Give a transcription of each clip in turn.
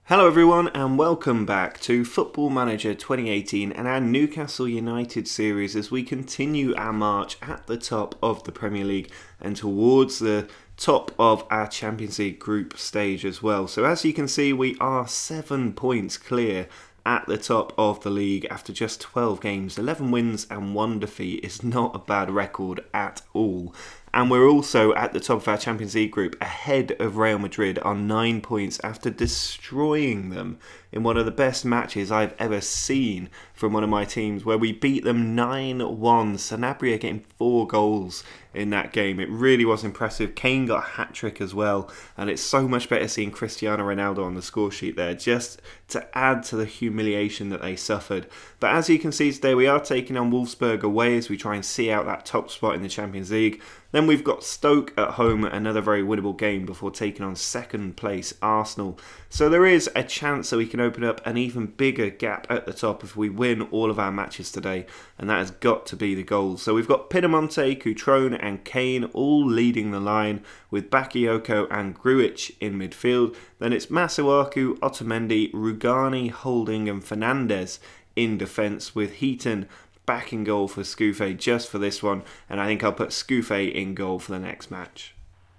Hello everyone and welcome back to Football Manager 2018 and our Newcastle United series as we continue our march at the top of the Premier League and towards the top of our Champions League group stage as well. So as you can see, we are 7 points clear at the top of the league after just 12 games. 11 wins and 1 defeat is not a bad record at all. And we're also at the top of our Champions League group, ahead of Real Madrid on 9 points after destroying them in one of the best matches I've ever seen from one of my teams, where we beat them 9-1. Sanabria getting 4 goals in that game. It really was impressive. Kane got a hat-trick as well, and it's so much better seeing Cristiano Ronaldo on the score sheet there, just to add to the humiliation that they suffered. But as you can see today, we are taking on Wolfsburg away as we try and see out that top spot in the Champions League. Then we've got Stoke at home, another very winnable game before taking on second place Arsenal. So there is a chance that we can open up an even bigger gap at the top if we win all of our matches today, and that has got to be the goal. So we've got Pinamonti, Cutrone and Kane all leading the line, with Bakayoko and Grujic in midfield. Then it's Masuaku, Otamendi, Rugani, Holding and Fernandes in defence, with Heaton back in goal for Scouffé just for this one, and I think I'll put Scouffé in goal for the next match.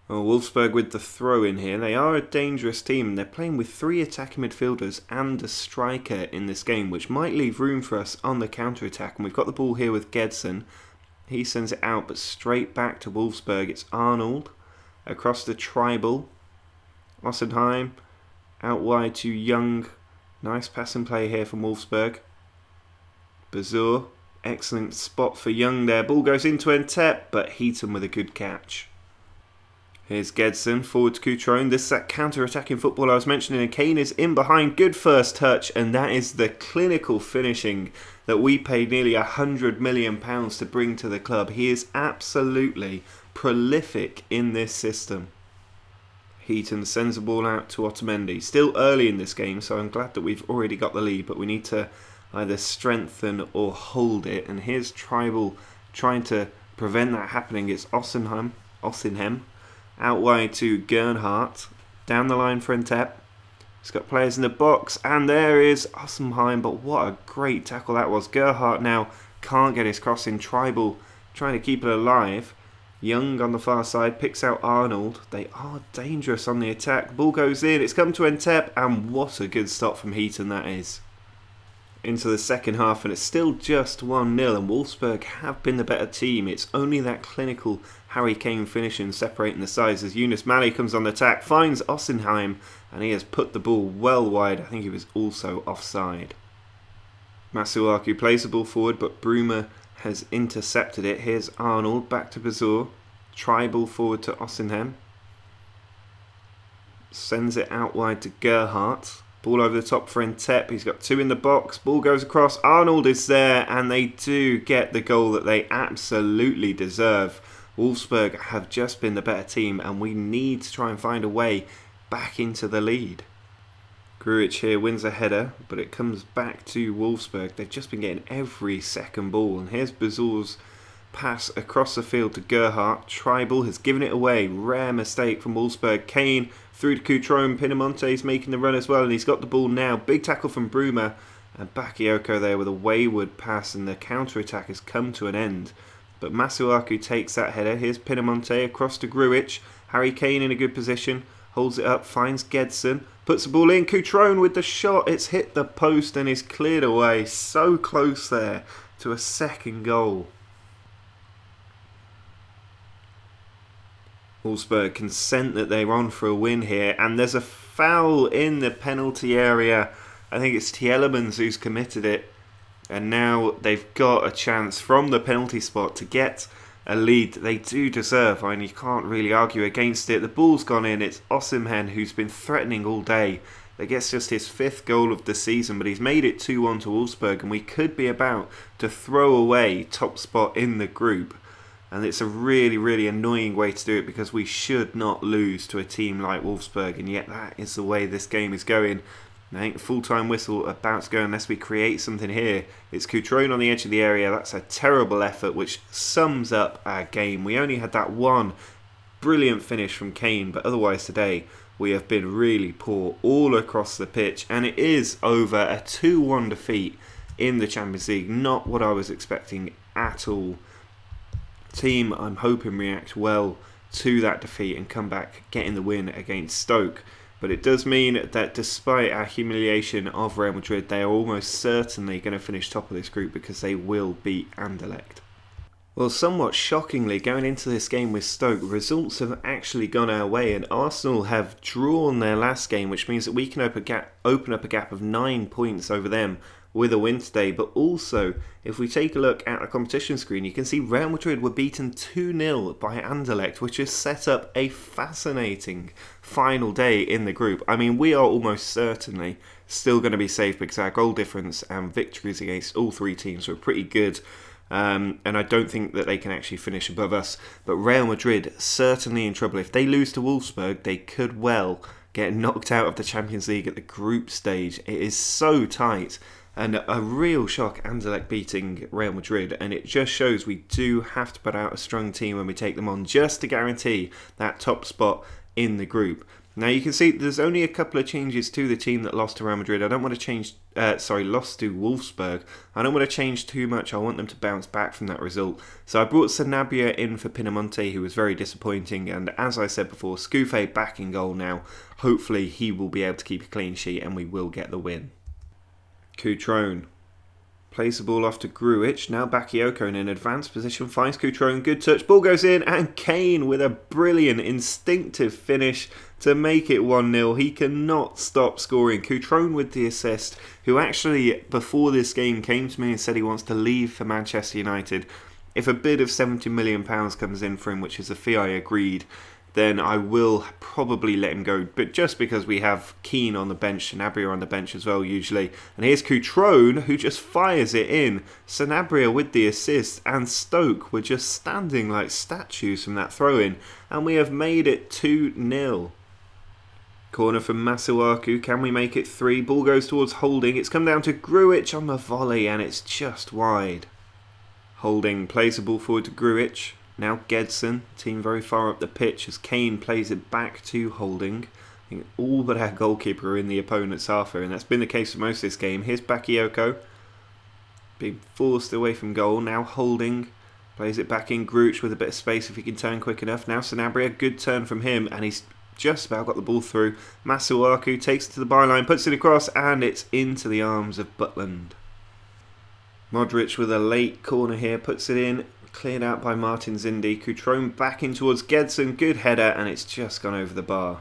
Well, Wolfsburg with the throw in here. They are a dangerous team, and they're playing with 3 attacking midfielders and a striker in this game, which might leave room for us on the counter-attack. And we've got the ball here with Gedson. He sends it out, but straight back to Wolfsburg. It's Arnold across the tribal. Ossenheim out wide to Young. Nice pass and play here from Wolfsburg. Bazur. Excellent spot for Young there. Ball goes into Entep, but Heaton with a good catch. Here's Gedson, forward to Cutrone. This is that counter-attacking football I was mentioning, and Kane is in behind. Good first touch, and that is the clinical finishing that we paid nearly £100 million to bring to the club. He is absolutely prolific in this system. Heaton sends the ball out to Otamendi. Still early in this game, so I'm glad that we've already got the lead, but we need to either strengthen or hold it. And here's Tribal trying to prevent that happening. It's Ossenheim out wide to Gernhardt, down the line for Entep. He's got players in the box, and there is Ossenheim, but what a great tackle that was. Gerhardt now can't get his cross in. Tribal trying to keep it alive. Young on the far side picks out Arnold. They are dangerous on the attack. Ball goes in, it's come to Entep, and what a good stop from Heaton that is. Into the second half, and it's still just 1-0, and Wolfsburg have been the better team. It's only that clinical Harry Kane finishing separating the sides as Yunus Mali comes on the attack, finds Ossenheim, and he has put the ball well wide. I think he was also offside. Masuaku plays the ball forward, but Bruma has intercepted it. Here's Arnold back to Bazur. Tribal forward to Ossenheim. Sends it out wide to Gerhardt. Ball over the top for Entep. He's got 2 in the box. Ball goes across. Arnold is there, and they do get the goal that they absolutely deserve. Wolfsburg have just been the better team, and we need to try and find a way back into the lead. Grujic here wins a header, but it comes back to Wolfsburg. They've just been getting every second ball. And here's Bazur's pass across the field to Gerhardt. Tribal has given it away. Rare mistake from Wolfsburg. Kane through to Cutrone. Pinamonti's making the run as well, and he's got the ball now. Big tackle from Bruma, and Bakayoko there with a wayward pass, and the counter-attack has come to an end. But Masuaku takes that header. Here's Pinamonti across to Grujic. Harry Kane in a good position. Holds it up, finds Gedson. Puts the ball in. Cutrone with the shot. It's hit the post and is cleared away. So close there to a second goal. Wolfsburg consent that they're on for a win here, and there's a foul in the penalty area. I think it's Tielemans who's committed it, and now they've got a chance from the penalty spot to get a lead they do deserve. I mean, you can't really argue against it. The ball's gone in. It's Osimhen who's been threatening all day. That gets just his 5th goal of the season, but he's made it 2-1 to Wolfsburg, and we could be about to throw away top spot in the group. And it's a really, really annoying way to do it, because we should not lose to a team like Wolfsburg, and yet that is the way this game is going. And I think the full-time whistle about to go unless we create something here. It's Cutrone on the edge of the area. That's a terrible effort, which sums up our game. We only had that one brilliant finish from Kane, but otherwise today we have been really poor all across the pitch, and it is over a 2-1 defeat in the Champions League. Not what I was expecting at all. Team, I'm hoping, react well to that defeat and come back getting the win against Stoke. But it does mean that despite our humiliation of Real Madrid, they are almost certainly going to finish top of this group because they will beat Anderlecht. Well, somewhat shockingly, going into this game with Stoke, results have actually gone our way, and Arsenal have drawn their last game, which means that we can open up a gap of 9 points over them with a win today. But also, if we take a look at the competition screen, you can see Real Madrid were beaten 2-0 by Anderlecht, which has set up a fascinating final day in the group. I mean, we are almost certainly still going to be safe because our goal difference and victories against all three teams were pretty good. And I don't think that they can actually finish above us. But Real Madrid certainly in trouble. If they lose to Wolfsburg, they could well get knocked out of the Champions League at the group stage. It is so tight. And a real shock, Anderlecht beating Real Madrid. And it just shows we do have to put out a strong team when we take them on, just to guarantee that top spot in the group. Now you can see there's only a couple of changes to the team that lost to Real Madrid. I don't want to change, lost to Wolfsburg. I don't want to change too much. I want them to bounce back from that result. So I brought Sanabria in for Pinamonte, who was very disappointing. And as I said before, Scouffé back in goal now. Hopefully he will be able to keep a clean sheet and we will get the win. Cutrone plays the ball off to Grujic. Now Bakayoko in an advanced position finds Cutrone. Good touch. Ball goes in and Kane with a brilliant instinctive finish to make it 1-0. He cannot stop scoring. Cutrone with the assist, who actually before this game came to me and said he wants to leave for Manchester United. If a bid of £70 million comes in for him, which is a fee I agreed, then I will probably let him go. But just because we have Keane on the bench, Sanabria on the bench as well usually. And here's Cutrone, who just fires it in. Sanabria with the assist, and Stoke were just standing like statues from that throw-in. And we have made it 2-0. Corner from Masuaku. Can we make it 3? Ball goes towards Holding. It's come down to Grujic on the volley, and it's just wide. Holding plays the ball forward to Grujic. Now Gedson, team very far up the pitch as Kane plays it back to Holding. I think all but our goalkeeper are in the opponent's half here, and that's been the case for most of this game. Here's Bakayoko, being forced away from goal. Now Holding plays it back in. Grujic with a bit of space if he can turn quick enough. Now Sanabria, good turn from him, and he's just about got the ball through. Masuaku takes it to the byline, puts it across, and it's into the arms of Butland. Modric with a late corner here, puts it in. Cleared out by Martin Zindi. Cutrone back in towards Gedson. Good header, and it's just gone over the bar.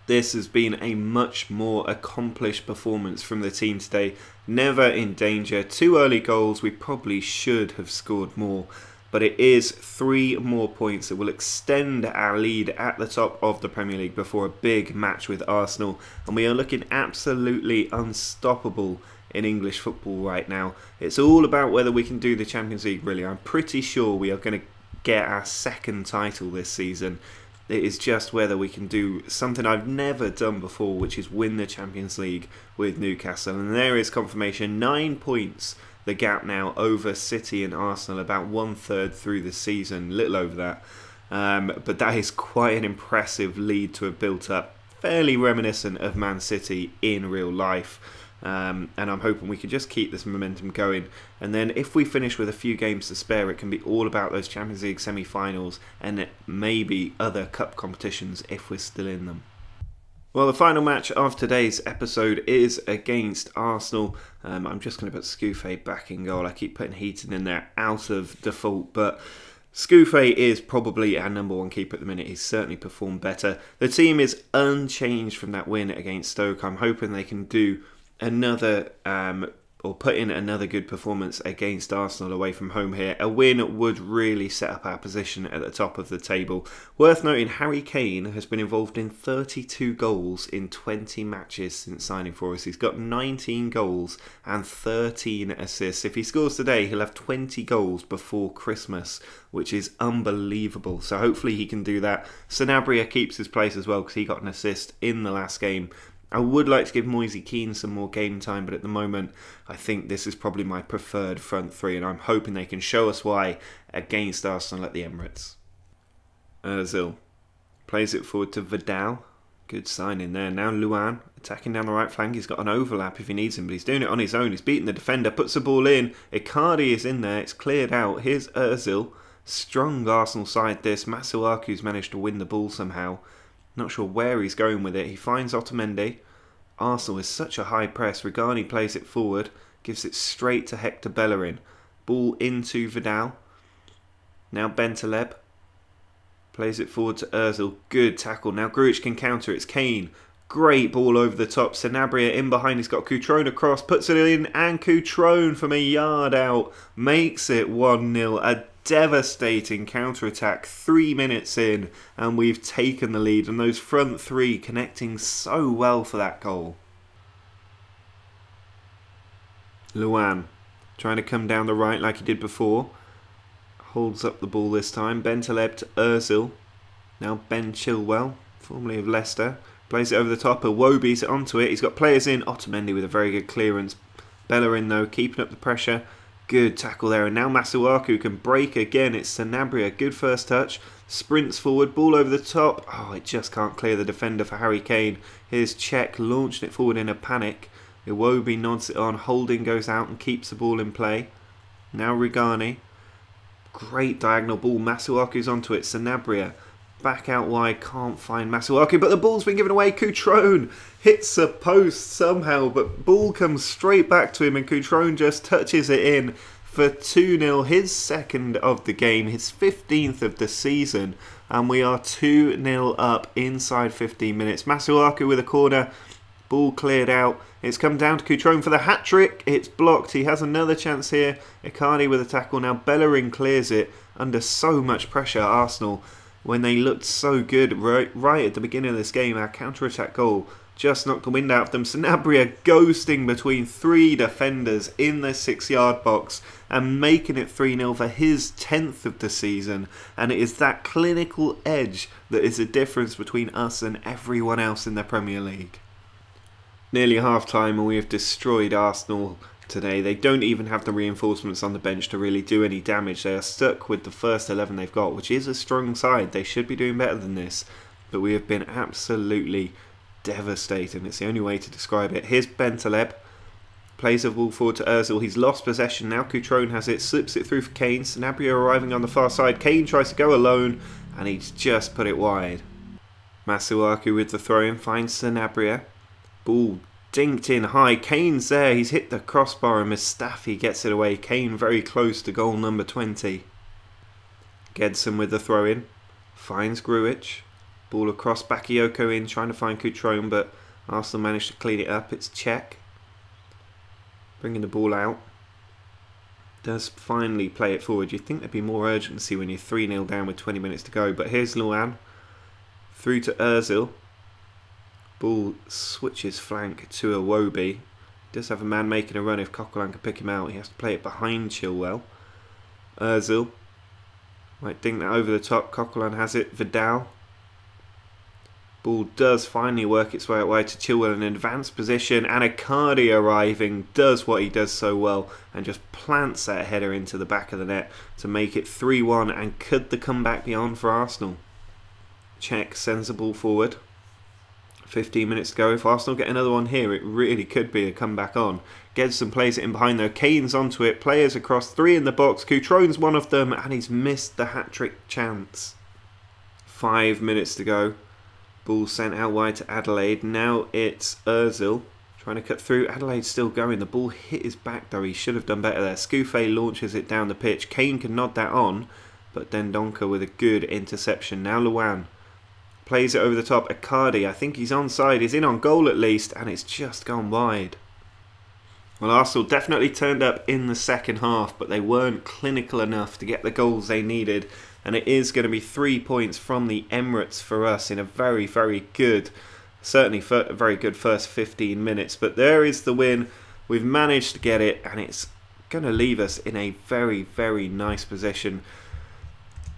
This has been a much more accomplished performance from the team today. Never in danger. 2 early goals. We probably should have scored more. But it is 3 more points that will extend our lead at the top of the Premier League before a big match with Arsenal. And we are looking absolutely unstoppable in English football right now. It's all about whether we can do the Champions League, really. I'm pretty sure we are going to get our 2nd title this season. It is just whether we can do something I've never done before, which is win the Champions League with Newcastle. And there is confirmation. 9 points the gap now over City and Arsenal, about 1/3 through the season, little over that. But that is quite an impressive lead to have built up. Fairly reminiscent of Man City in real life. And I'm hoping we can just keep this momentum going. And then if we finish with a few games to spare, it can be all about those Champions League semi-finals and maybe other cup competitions if we're still in them. Well, the final match of today's episode is against Arsenal. I'm just going to put Scouffé back in goal. I keep putting Heaton in there out of default, but Scouffé is probably our #1 keeper at the minute. He's certainly performed better. The team is unchanged from that win against Stoke. I'm hoping they can do another or put in another good performance against Arsenal away from home here. A win would really set up our position at the top of the table. Worth noting, Harry Kane has been involved in 32 goals in 20 matches since signing for us. He's got 19 goals and 13 assists. If he scores today, he'll have 20 goals before Christmas, which is unbelievable. So hopefully he can do that. Sanabria keeps his place as well because he got an assist in the last game. I would like to give Moise Kean some more game time, but at the moment I think this is probably my preferred front three, and I'm hoping they can show us why against Arsenal at the Emirates. Ozil plays it forward to Vidal. Good sign in there. Now Luan attacking down the right flank. He's got an overlap if he needs him, but he's doing it on his own. He's beating the defender, puts the ball in. Icardi is in there. It's cleared out. Here's Ozil. Strong Arsenal side this. Masuaku's managed to win the ball somehow. Not sure where he's going with it. He finds Otamendi. Arsenal is such a high press. Regani plays it forward. Gives it straight to Hector Bellerin. Ball into Vidal. Now Bentaleb. Plays it forward to Ozil. Good tackle. Now Grujic can counter. It's Kane. Great ball over the top. Sanabria in behind. He's got Cutrone across. Puts it in. And Cutrone from a yard out. Makes it 1-0. A devastating counter-attack. 3 minutes in. And we've taken the lead. And those front three connecting so well for that goal. Luan trying to come down the right like he did before. Holds up the ball this time. Bentaleb to Ozil. Now Ben Chilwell, formerly of Leicester. Plays it over the top. Iwobi's onto it. He's got players in. Otamendi with a very good clearance. Bellerin though, keeping up the pressure. Good tackle there. And now Masuaku can break again. It's Sanabria. Good first touch. Sprints forward. Ball over the top. Oh, it just can't clear the defender for Harry Kane. Here's Cech launching it forward in a panic. Iwobi nods it on. Holding goes out and keeps the ball in play. Now Regani. Great diagonal ball. Masuaku's onto it. Sanabria back out wide. Can't find Masuaku, but the ball's been given away. Cutrone hits a post somehow, but ball comes straight back to him and Cutrone just touches it in for 2-0. His second of the game, his 15th of the season, and we are 2-0 up inside 15 minutes. Masuaku with a corner. Ball cleared out. It's come down to Cutrone for the hat-trick. It's blocked. He has another chance here. Icardi with a tackle. Now Bellerin clears it under so much pressure. Arsenal, when they looked so good right at the beginning of this game, our counter-attack goal just knocked the wind out of them. Sanabria ghosting between 3 defenders in the 6-yard box and making it 3-0 for his 10th of the season. And it is that clinical edge that is the difference between us and everyone else in the Premier League. Nearly half-time and we have destroyed Arsenal today. They don't even have the reinforcements on the bench to really do any damage. They are stuck with the first 11 they've got, which is a strong side. They should be doing better than this. But we have been absolutely devastating. It's the only way to describe it. Here's Bentaleb. Plays the ball forward to Ozil. He's lost possession. Now Cutrone has it. Slips it through for Kane. Sanabria arriving on the far side. Kane tries to go alone and he's just put it wide. Masuaku with the throw-in finds Sanabria. Ball dinked in high. Kane's there. He's hit the crossbar and Mustafi gets it away. Kane very close to goal number 20. Gedson with the throw-in. Finds Grujic. Ball across. Bakayoko in trying to find Cutrone, but Arsenal managed to clean it up. It's Cech. Bringing the ball out. Does finally play it forward. You'd think there'd be more urgency when you're 3-0 down with 20 minutes to go. But here's Luan. Through to Ozil. Ball switches flank to Iwobi. Does have a man making a run if Coquelin can pick him out. He has to play it behind Chilwell. Ozil might dink that over the top. Coquelin has it. Vidal. Ball does finally work its way out wide to Chilwell in an advanced position. And Icardi arriving does what he does so well and just plants that header into the back of the net to make it 3-1. And could the comeback be on for Arsenal? Cech sends the ball forward. 15 minutes to go. If Arsenal get another one here, it really could be a comeback on. Gedson plays it in behind though. Kane's onto it. Players across. 3 in the box. Cutrone's one of them and he's missed the hat-trick chance. 5 minutes to go. Ball sent out wide to Adelaide. Now it's Ozil trying to cut through. Adelaide's still going. The ball hit his back though. He should have done better there. Scouffé launches it down the pitch. Kane can nod that on, but Dendoncker with a good interception. Now Luan. Plays it over the top. Icardi, I think he's onside. He's in on goal at least, and it's just gone wide. Well, Arsenal definitely turned up in the second half, but they weren't clinical enough to get the goals they needed. And it is going to be 3 points from the Emirates for us in a very, very good, certainly very good first 15 minutes. But there is the win. We've managed to get it, and it's going to leave us in a very, very nice position.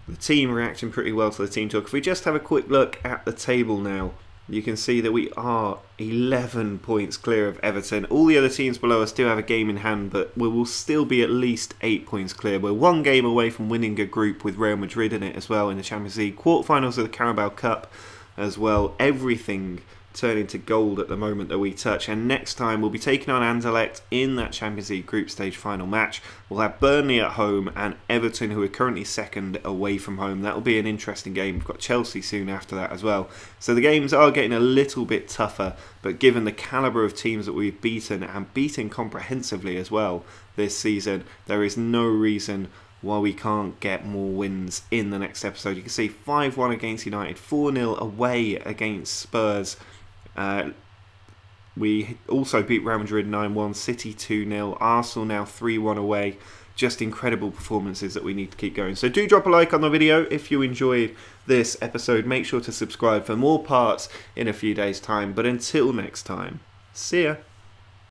The team reacting pretty well to the team talk. If we just have a quick look at the table now, you can see that we are 11 points clear of Everton. All the other teams below us do have a game in hand, but we will still be at least 8 points clear. We're 1 game away from winning a group with Real Madrid in it as well in the Champions League. Quarterfinals of the Carabao Cup. as well. Everything turning to gold at the moment that we touch, and next time we'll be taking on Anderlecht in that Champions League group stage final match. We'll have Burnley at home and Everton, who are currently second, away from home. That'll be an interesting game. We've got Chelsea soon after that as well, so the games are getting a little bit tougher, but given the calibre of teams that we've beaten, and beaten comprehensively as well this season, there is no reason why we can't get more wins in the next episode. You can see 5-1 against United, 4-0 away against Spurs. We also beat Real Madrid 9-1, City 2-0, Arsenal now 3-1 away. Just incredible performances that we need to keep going. So do drop a like on the video if you enjoyed this episode. Make sure to subscribe for more parts in a few days' time. But until next time, see ya.